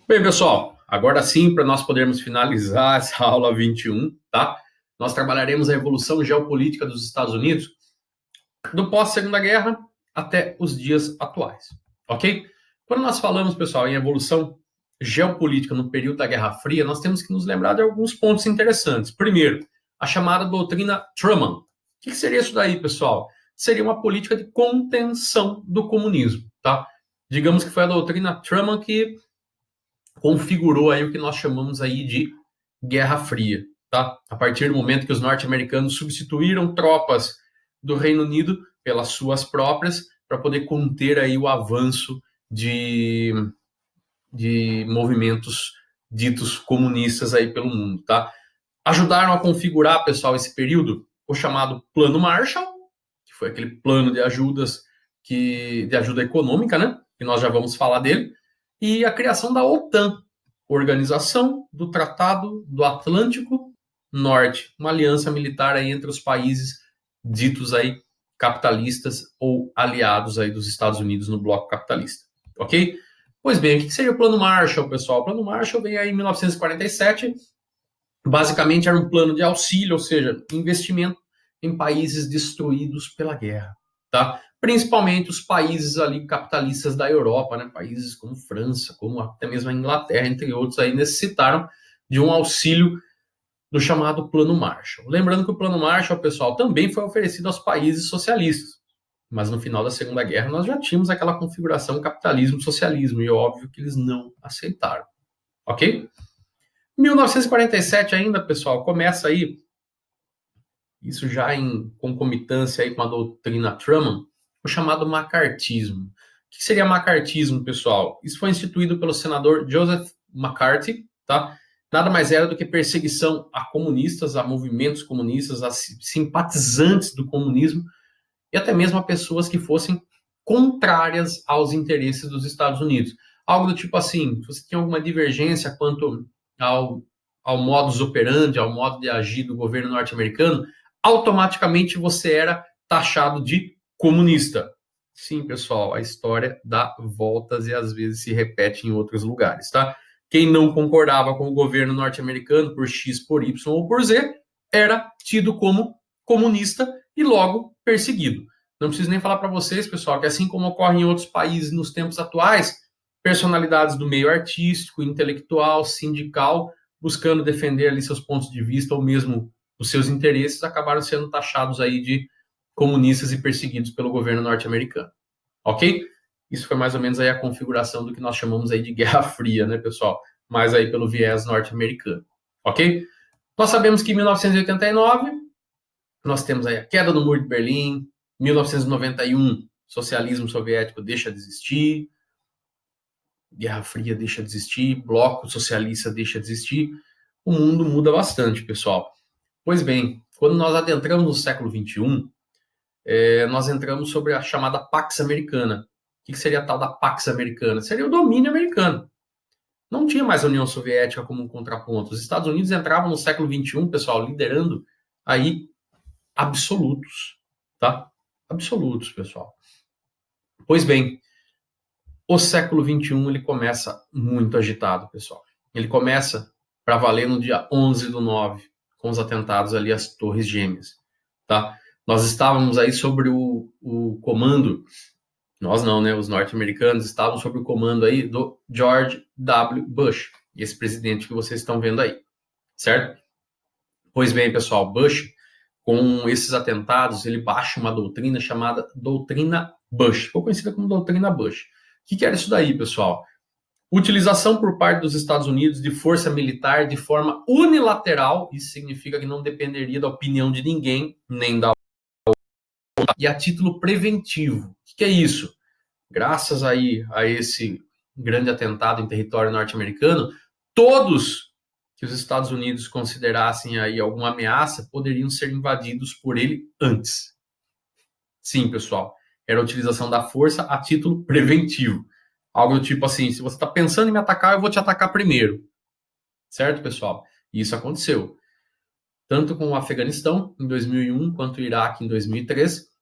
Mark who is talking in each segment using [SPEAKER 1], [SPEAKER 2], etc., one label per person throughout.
[SPEAKER 1] Bem, pessoal, agora sim, para nós podermos finalizar essa aula 21, tá? Nós trabalharemos a evolução geopolítica dos Estados Unidos do pós-Segunda Guerra até os dias atuais, ok? Quando nós falamos, pessoal, em evolução geopolítica no período da Guerra Fria, nós temos que nos lembrar de alguns pontos interessantes. Primeiro, a chamada doutrina Truman. O que seria isso daí, pessoal? Seria uma política de contenção do comunismo, tá? Digamos que foi a doutrina Truman que configurou aí o que nós chamamos aí de Guerra Fria, tá? A partir do momento que os norte-americanos substituíram tropas do Reino Unido pelas suas próprias para poder conter aí o avanço de movimentos ditos comunistas aí pelo mundo, tá? Ajudaram a configurar, pessoal, esse período, o chamado Plano Marshall, que foi aquele plano de ajudas de ajuda econômica, né? Que nós já vamos falar dele, e a criação da OTAN, Organização do Tratado do Atlântico Norte, uma aliança militar aí entre os países ditos aí capitalistas ou aliados aí dos Estados Unidos no bloco capitalista, ok? Pois bem, o que seria o Plano Marshall, pessoal? O Plano Marshall veio aí em 1947, basicamente era um plano de auxílio, ou seja, investimento em países destruídos pela guerra, tá? Principalmente os países ali capitalistas da Europa, né? Países como França, como até mesmo a Inglaterra, entre outros, aí necessitaram de um auxílio do chamado Plano Marshall. Lembrando que o Plano Marshall, pessoal, também foi oferecido aos países socialistas, mas no final da Segunda Guerra nós já tínhamos aquela configuração capitalismo-socialismo, e óbvio que eles não aceitaram, ok? 1947 ainda, pessoal, começa aí, isso já em concomitância aí com a doutrina Truman, o chamado macartismo. O que seria macartismo, pessoal? Isso foi instituído pelo senador Joseph McCarthy, tá? Nada mais era do que perseguição a comunistas, a movimentos comunistas, a simpatizantes do comunismo e até mesmo a pessoas que fossem contrárias aos interesses dos Estados Unidos. Algo do tipo assim, se você tinha alguma divergência quanto ao, ao modus operandi, ao modo de agir do governo norte-americano, automaticamente você era taxado de comunista. Sim, pessoal, a história dá voltas e às vezes se repete em outros lugares, tá? Quem não concordava com o governo norte-americano por X, por Y ou por Z, era tido como comunista e logo perseguido. Não preciso nem falar para vocês, pessoal, que assim como ocorre em outros países nos tempos atuais, personalidades do meio artístico, intelectual, sindical, buscando defender ali seus pontos de vista ou mesmo os seus interesses, acabaram sendo taxados aí de comunistas e perseguidos pelo governo norte-americano. Ok? Isso foi mais ou menos aí a configuração do que nós chamamos aí de Guerra Fria, né, pessoal? Mais aí pelo viés norte-americano. Ok? Nós sabemos que em 1989 nós temos aí a queda do Muro de Berlim, 1991, socialismo soviético deixa de existir, Guerra Fria deixa de existir, bloco socialista deixa de existir, o mundo muda bastante, pessoal. Pois bem, quando nós adentramos no século XXI, nós entramos sobre a chamada Pax Americana. O que seria a tal da Pax Americana? Seria o domínio americano. Não tinha mais a União Soviética como um contraponto. Os Estados Unidos entravam no século XXI, pessoal, liderando aí absolutos, tá? Absolutos, pessoal. Pois bem, o século XXI ele começa muito agitado, pessoal. Ele começa para valer no dia 11/9, com os atentados ali às Torres Gêmeas, tá? Nós estávamos aí sobre o comando, nós não, né? Os norte-americanos estavam sob o comando aí do George W. Bush, esse presidente que vocês estão vendo aí, certo? Pois bem, pessoal, Bush, com esses atentados, ele baixa uma doutrina chamada Doutrina Bush, ficou conhecida como Doutrina Bush. O que era isso daí, pessoal? Utilização por parte dos Estados Unidos de força militar de forma unilateral, isso significa que não dependeria da opinião de ninguém, nem da e a título preventivo. O que é isso? Graças aí a esse grande atentado em território norte-americano, todos que os Estados Unidos considerassem aí alguma ameaça poderiam ser invadidos por ele antes. Sim, pessoal, era a utilização da força a título preventivo. Algo do tipo assim, se você está pensando em me atacar, eu vou te atacar primeiro. Certo, pessoal? E isso aconteceu. Tanto com o Afeganistão, em 2001, quanto o Iraque, em 2003.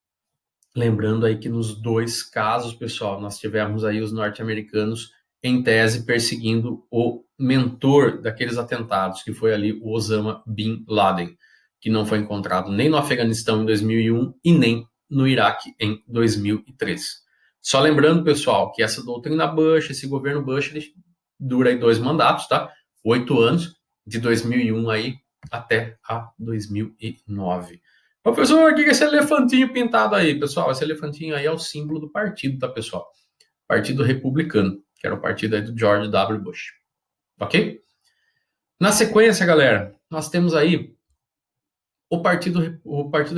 [SPEAKER 1] Lembrando aí que nos dois casos, pessoal, nós tivemos aí os norte-americanos em tese perseguindo o mentor daqueles atentados, que foi ali o Osama Bin Laden, que não foi encontrado nem no Afeganistão em 2001 e nem no Iraque em 2003. Só lembrando, pessoal, que essa doutrina Bush, esse governo Bush, ele dura aí 2 mandatos, tá? 8 anos, de 2001 aí até a 2009. Professor, o que é esse elefantinho pintado aí, pessoal? Esse elefantinho aí é o símbolo do partido, tá, pessoal? Partido Republicano, que era o partido aí do George W. Bush. Ok? Na sequência, galera, nós temos aí o partido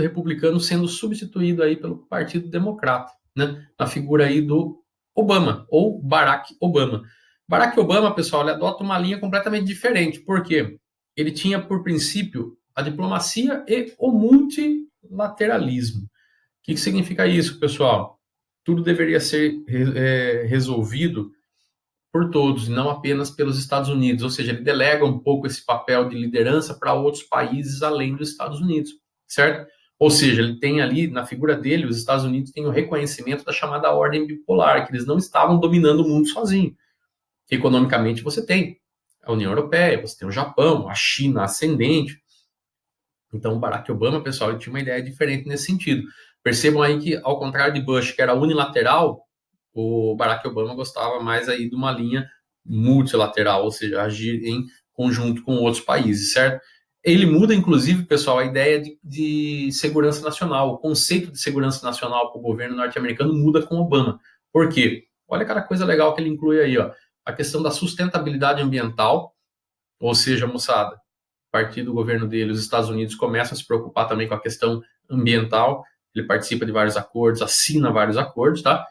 [SPEAKER 1] Republicano sendo substituído aí pelo Partido Democrata, né? Na figura aí do Obama, ou Barack Obama. Barack Obama, pessoal, ele adota uma linha completamente diferente. Por quê? Ele tinha por princípio a diplomacia e o multilateralismo. O que significa isso, pessoal? Tudo deveria ser resolvido por todos, e não apenas pelos Estados Unidos. Ou seja, ele delega um pouco esse papel de liderança para outros países além dos Estados Unidos, certo? Ou seja, ele tem ali, na figura dele, os Estados Unidos têm o reconhecimento da chamada ordem bipolar, que eles não estavam dominando o mundo sozinhos. Economicamente, você tem a União Europeia, você tem o Japão, a China ascendente. Então, o Barack Obama, pessoal, ele tinha uma ideia diferente nesse sentido. Percebam aí que, ao contrário de Bush, que era unilateral, o Barack Obama gostava mais aí de uma linha multilateral, ou seja, agir em conjunto com outros países, certo? Ele muda, inclusive, pessoal, a ideia de segurança nacional. O conceito de segurança nacional para o governo norte-americano muda com Obama. Por quê? Olha cada coisa legal que ele inclui aí, ó. A questão da sustentabilidade ambiental, ou seja, moçada, a partir do governo dele, os Estados Unidos começam a se preocupar também com a questão ambiental. Ele participa de vários acordos, assina vários acordos, tá?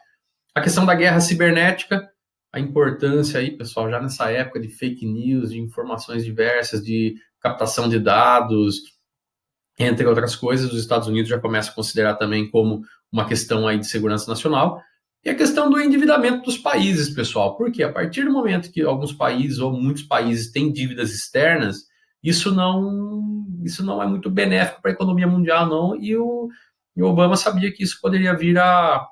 [SPEAKER 1] A questão da guerra cibernética, a importância aí, pessoal, já nessa época de fake news, de informações diversas, de captação de dados, entre outras coisas, os Estados Unidos já começam a considerar também como uma questão aí de segurança nacional. E a questão do endividamento dos países, pessoal, porque a partir do momento que alguns países ou muitos países têm dívidas externas, isso não é muito benéfico para a economia mundial, não, e o Obama sabia que isso poderia vir a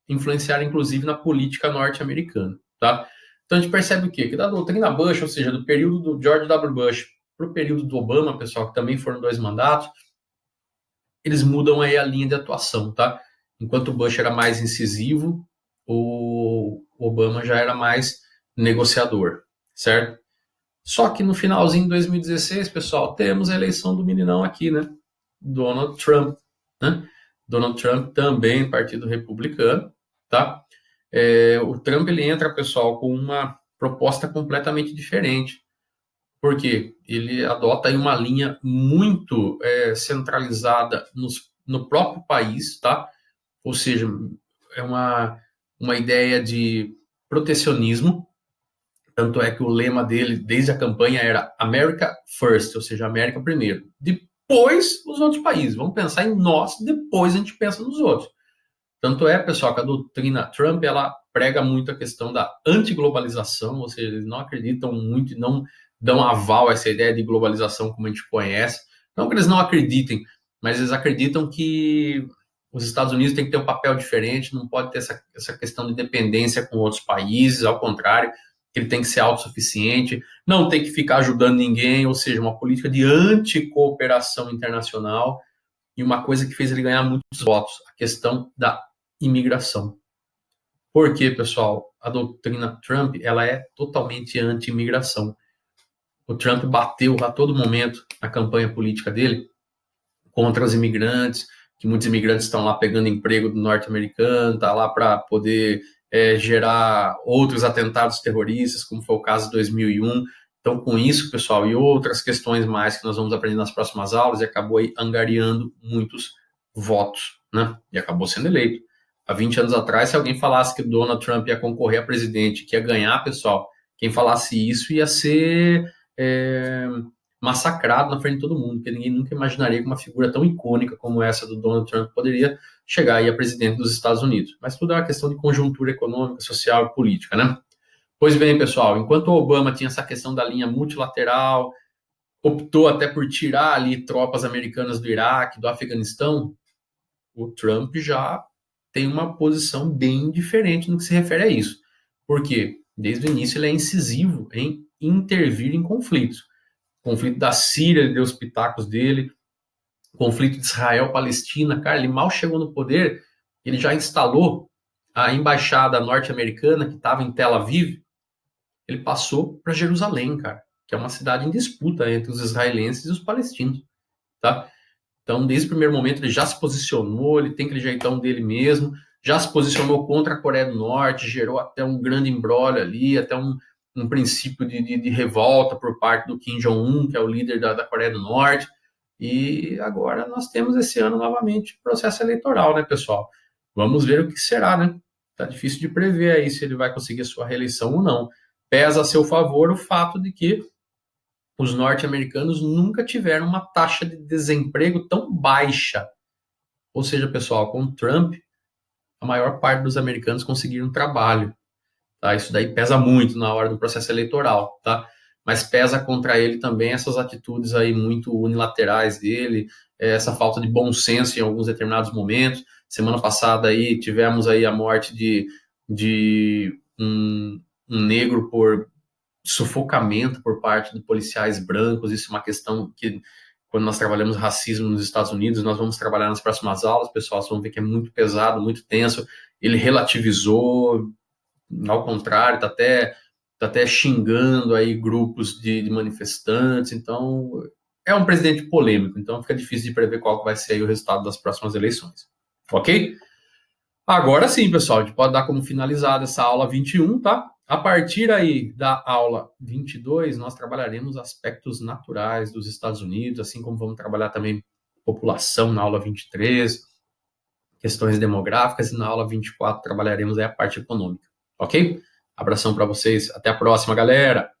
[SPEAKER 1] influenciar, inclusive, na política norte-americana, tá? Então, a gente percebe o quê? Que da doutrina Bush, ou seja, do período do George W. Bush para o período do Obama, pessoal, que também foram 2 mandatos, eles mudam aí a linha de atuação, tá? Enquanto o Bush era mais incisivo, o Obama já era mais negociador, certo? Só que no finalzinho de 2016, pessoal, temos a eleição do meninão aqui, né? Donald Trump, né? Donald Trump também, Partido Republicano, tá? O Trump, ele entra, pessoal, com uma proposta completamente diferente. Por quê? Ele adota aí uma linha muito centralizada no próprio país, tá? Ou seja, é uma ideia de protecionismo. Tanto é que o lema dele, desde a campanha, era America First, ou seja, América primeiro. Depois, os outros países. Vamos pensar em nós, depois a gente pensa nos outros. Tanto é, pessoal, que a doutrina Trump, ela prega muito a questão da antiglobalização, ou seja, eles não acreditam muito e não dão aval a essa ideia de globalização como a gente conhece. Não que eles não acreditem, mas eles acreditam que os Estados Unidos têm que ter um papel diferente, não pode ter essa questão de dependência com outros países, ao contrário, que ele tem que ser autossuficiente, não tem que ficar ajudando ninguém, ou seja, uma política de anticooperação internacional. E uma coisa que fez ele ganhar muitos votos, a questão da imigração. Por quê, pessoal? A doutrina Trump, ela é totalmente anti-imigração. O Trump bateu a todo momento na campanha política dele contra os imigrantes, que muitos imigrantes estão lá pegando emprego do norte-americano, tá lá para poder gerar outros atentados terroristas, como foi o caso de 2001. Então, com isso, pessoal, e outras questões mais que nós vamos aprender nas próximas aulas, e acabou aí angariando muitos votos, né? E acabou sendo eleito. Há 20 anos atrás, se alguém falasse que o Donald Trump ia concorrer a presidente, que ia ganhar, pessoal, quem falasse isso ia ser massacrado na frente de todo mundo, porque ninguém nunca imaginaria que uma figura tão icônica como essa do Donald Trump poderia chegar aí a presidente dos Estados Unidos. Mas tudo é uma questão de conjuntura econômica, social e política, né? Pois bem, pessoal, enquanto o Obama tinha essa questão da linha multilateral, optou até por tirar ali tropas americanas do Iraque, do Afeganistão, o Trump já tem uma posição bem diferente no que se refere a isso. Por quê? Desde o início ele é incisivo em intervir em conflitos. O conflito da Síria, ele deu os pitacos dele, o conflito de Israel-Palestina, cara, ele mal chegou no poder, ele já instalou a embaixada norte-americana que estava em Tel Aviv, ele passou para Jerusalém, cara, que é uma cidade em disputa entre os israelenses e os palestinos, tá? Então, desde o primeiro momento, ele já se posicionou, ele tem aquele jeitão dele mesmo, já se posicionou contra a Coreia do Norte, gerou até um grande imbróglio ali, até um princípio de revolta por parte do Kim Jong-un, que é o líder da Coreia do Norte. E agora nós temos esse ano novamente processo eleitoral, né, pessoal? Vamos ver o que será, né? Tá difícil de prever aí se ele vai conseguir a sua reeleição ou não. Pesa a seu favor o fato de que os norte-americanos nunca tiveram uma taxa de desemprego tão baixa. Ou seja, pessoal, com o Trump, a maior parte dos americanos conseguiram trabalho. Tá? Isso daí pesa muito na hora do processo eleitoral, tá? Mas pesa contra ele também essas atitudes aí muito unilaterais dele, essa falta de bom senso em alguns determinados momentos. Semana passada aí tivemos aí a morte de um negro por sufocamento por parte de policiais brancos. Isso é uma questão que, quando nós trabalhamos racismo nos Estados Unidos, nós vamos trabalhar nas próximas aulas, pessoal, vocês vão ver que é muito pesado, muito tenso. Ele relativizou, ao contrário, tá até xingando aí grupos de manifestantes. Então, é um presidente polêmico, então fica difícil de prever qual vai ser aí o resultado das próximas eleições. Ok? Agora sim, pessoal, a gente pode dar como finalizada essa aula 21, tá? A partir aí da aula 22, nós trabalharemos aspectos naturais dos Estados Unidos, assim como vamos trabalhar também população na aula 23, questões demográficas, e na aula 24 trabalharemos aí a parte econômica, ok? Abração para vocês, até a próxima, galera!